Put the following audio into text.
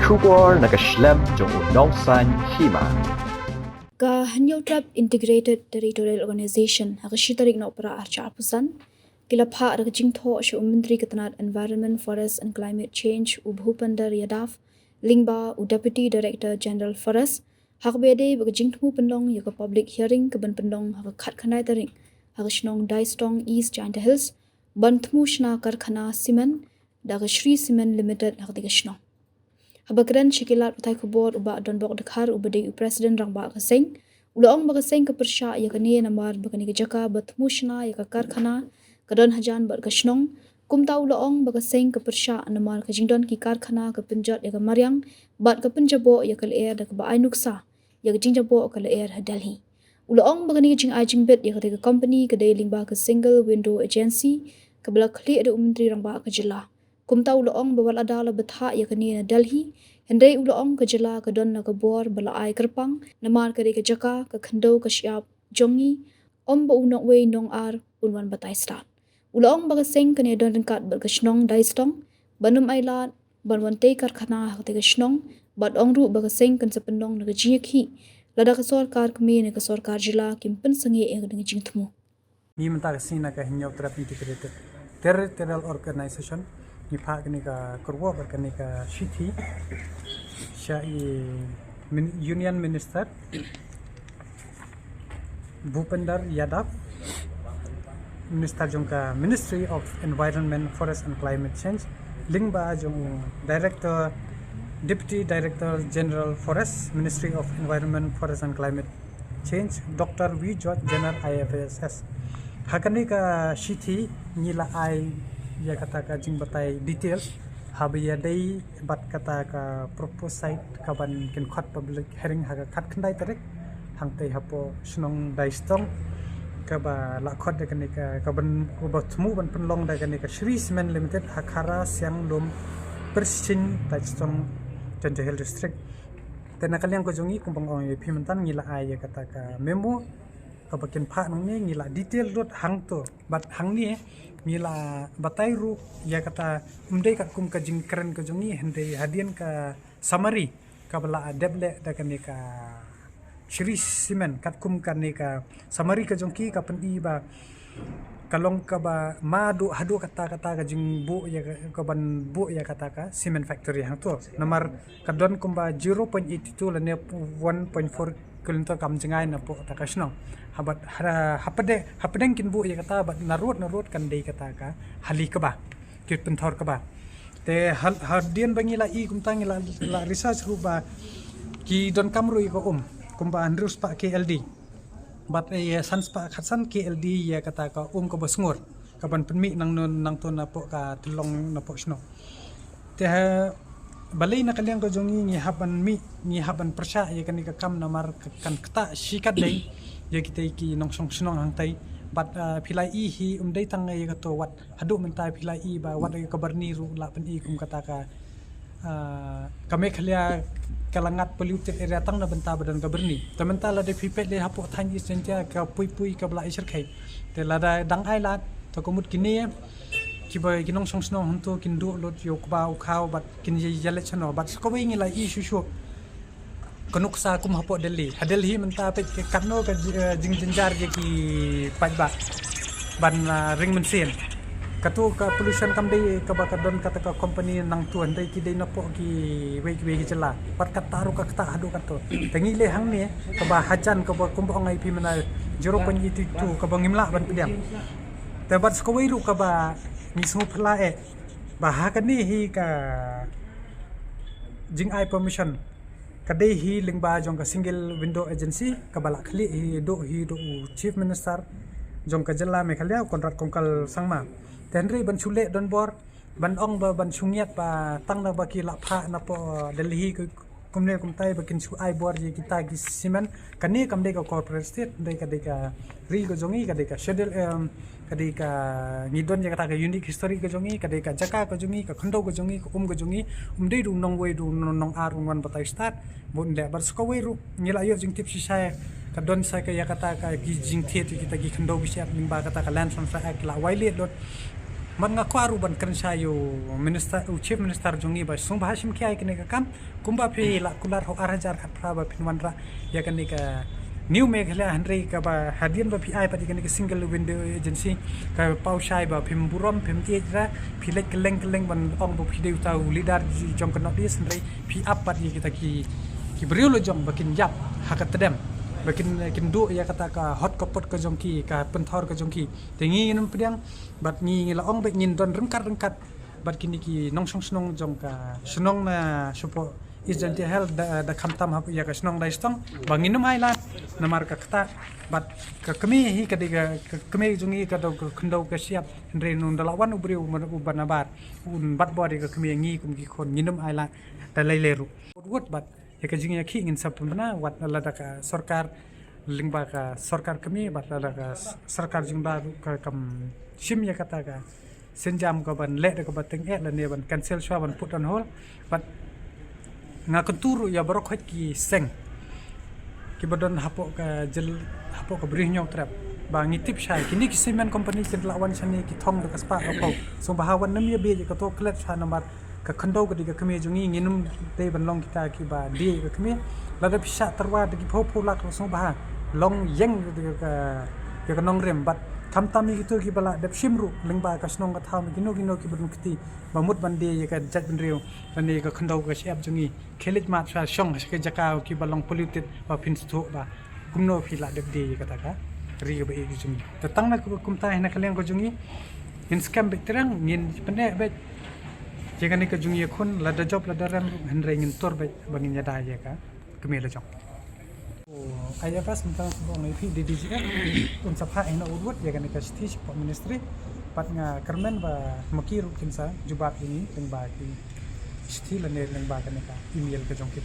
Shubor nakaslem jong unong san hima. Ka Hanyo Trap Integrated Territorial Organization hakashitarik na opera archa apusan kilapha rakjingtho shu Ministry Katanat Environment Forest and Climate Change Ubhupandar Yadav Lingba Deputy Director General Forest hakbede bakjingthu pendong yaka public hearing kaban pendong hakat khanai taring hakashnong Daistong East Giant Hills Bantmushna Karkhana Cement daga Shri Cement Limited hakdigashno Habagran Shikilat Utai Kubor Uba Don Bok Dakar Ubade President Rangba Kaseng Ulaong Bagaseng Kapersha Yakani Namar Bagani Jaka Batmushna Yaka Karkhana Kadon Hajan Bargashnong Kumta Ulaong Bagaseng Kapersha Namar Kajingdon Ki Karkhana Kapinjat Yaka Maryang Bat Kapinjabo Yakal Air Dakba Ainuksa Yaka Jingjabo Kal Air Delhi Ulaong Bagani Jing Ajing Bit Yaka Company Kadai Lingba Ka Single Window Agency Kabla Kli Ada Ummentri Rangba Kajila Kumta ulaong bawal adala betha yakani na Delhi, hendai ulaong kajala kadon na kabor bala ay kerpang, namar kare ka jaka, ka khando ka siap, jongi, ba unok way nong ar, unwan batay stat. Ulaong bagaseng kani don ringkat berkasnong daistong, banum ay lat, banwante karkhana hakti kasnong, bat ongru bagaseng kan sa pendong nagajiyakhi, lada kasorkar kami na kasorkar jila kimpen sangi ang nagajing tumo. Ni mentakasina ka Hanyo Trap Integrated Territorial Organization Nipa kani ka kurwa kani ka Shithi Syai Union Minister Bhupender Yadav Minister jongka Ministry of Environment, Forest and Climate Change Lingba jong Director Deputy Director General Forest Ministry of Environment, Forest and Climate Change Dr. V. George General IFSS Hakani ka Shithi nila ay ya kata ka jing batai details habia dai bat kata ka proposal kaban kin khat public hearing haga khat khandai tarik hang tai hapo snong daistong ka ba la khot de kan ka kaban ko thmu ban penlong da kan ka Shri Cement Limited hakhara siang lom persin daistong Jandahel district tena kaliang ko jongi kumpang ong pimentan ngila ay kata ka memo ka bakin pha nang ni ngila detail dot hang to bat hang ni Mila batai ru ya kata umdai kat kum ka jing keren ka jongi hende hadian ka summary ka bala deble da kan ka Shri Cement kat kum kan ka summary ka jongki ka pen i ba kalong ka ba madu hadu kata ka jing bu ya ka ban bu ya kata ka cement factory hang to nomor ka don kum ba 0.82 la ne 1.4 kilometer kam jingai na po ta kasno habat hapadeng kin bu ya kata bat narut kan dei kata ka hali ka ba kit penthor ka ba te hadian bangi la i kum tangi la research ru ba ki don kamru ko kum ba andrus pa KLD bat sans pa khatsan KLD ya kata ka ko basngur ka ban penmi nang to na po ka tulong na po sno te balai na kaliang ko jongi ni haban persya ya kan ka kam namar kan kata sikat dai ya kita ki nong song snong hang tai bat pilai i hi dai tang ya to wat hadu mentai pilai i ba wat ka barni ru la pen i kum kata ka kame khalia kalangat polluted area tang na benta badan ka barni tamenta la de pipet le hapo thangi sentia ka pui ka bla isir khai te la da dang ai lat to komut kini kiba kinong song snong hunto kindu lot yok ba ukhaw bat kin yale chano bat ko wi ngi la i shu kanuk sa kum hapo Delhi menta pe katno ka jing jinjar je ki pajba ban ring mensin katu ka pollution kam dei ka ba kadon kata ka company nang tuan dei ki dei na po ki we jela pat kata ru ka kata hadu kato tengi le hang ni ka ba hajan ka ba kumpo ngai pi mena 0.82 ka ba ngimla ban pediam te bat ko we ru ka ba ni su phla ba ha ka ni hi ka jing ai permission kadai hi lingba jong ka single window agency kabala khli hi do chief minister jong ka jela mekhalia kontrak kongkal sangma tenri ban chule don bor ban ong ba ban sungiat ba tang na ba ki la pha na po Delhi kumne kumtai ba kin su ai bor je kita ki cement kani kam de ka corporate state de ka ri go jongi ka de ka schedule kadai ka ngidon je kata ka unique history ka jongi kadai ka jaka ka jongi ka khando ka jongi ka ka jongi dei du nong we du nong ar wan batai start bon de bar sko we ru ngila yo jing tip si saya ka don sa ka ya kata ka ki jing the kita ki khando bi siap limba kata ka land transfer act la waile dot man nga kwaru ban kan sayo minister chief minister jongi ba sung bahashim ki ai kene ka kam kumba phi la kular ho 8000 khat phra ba pinwanra ya kan ka new Meghalaya handrei ka ba hadian ba phi ai pa kan ka single window agency ka pau shai ba phim burom phim ti ra phi lek keleng ban ong ba phi deu tau leader jong kan dis handrei phi up pa kita ki beriolo jong bakin yap hakat tedam bakin du ya kata ka hot kopot ka jongki ka penthor ka jongki tengi num pediang bat ni la ong bek nyin don rengkat bat kini ki nong snong jong ka snong na supo isn't hell da kamtam hap ya ka snong dai stong banginum ai la namar ka kata bat ka kemi hi ka diga kemi jongi ka do khndau ka siap re nun dalawan ubriu uban abar un bat body ka kemi ngi kum ki khon nginum ai la ta leileru wot bat ya ka jingya ki ngin sapna wat lada ka sarkar lingba ka sarkar kami bat lada ka sarkar jingba ka kam sim ya kata ka senjam ka ban le ka bateng la ne ban cancel shwa ban put on hold bat nga konturu ya barok hot ki seng ki badon hapok ka jel hapok ka brih nyok trap ba ngitip shai kini ki cement company kin lawan chani ki thong ka spa ka so bahawan nam ya be ka to klet sha namar ka khndau ka diga kami jungi nginum te ban long kita ki ba di ka kami lada pisha terwa di pho lak so ba long yeng diga ka nong rem bat kamtami gitu ki bala dep simru lingba ka snong ka tham gino ki bun kiti bamut bande ye ka jat bin riu bande ka khandau ka siap jungi khelit mat sa shong ka jaka ki balong polluted ba pin stu ba kumno phila dep de ka ta ka ri ba e jungi tatang na kumta hina kaleng ko jungi in scam bekterang ngin pene bet jangan ni ka jungi khun lada job lada ram handre ngin tor bet bangin nyada ye ka kemela jong ayah pas tentang sebuah naifi di DGF untuk apa yang nak urut ya kan ikat stis pak ministry pat nga kermen ba makiru kinsa jubat ini lengba ki stil lene lengba kan ikat email ke jongkit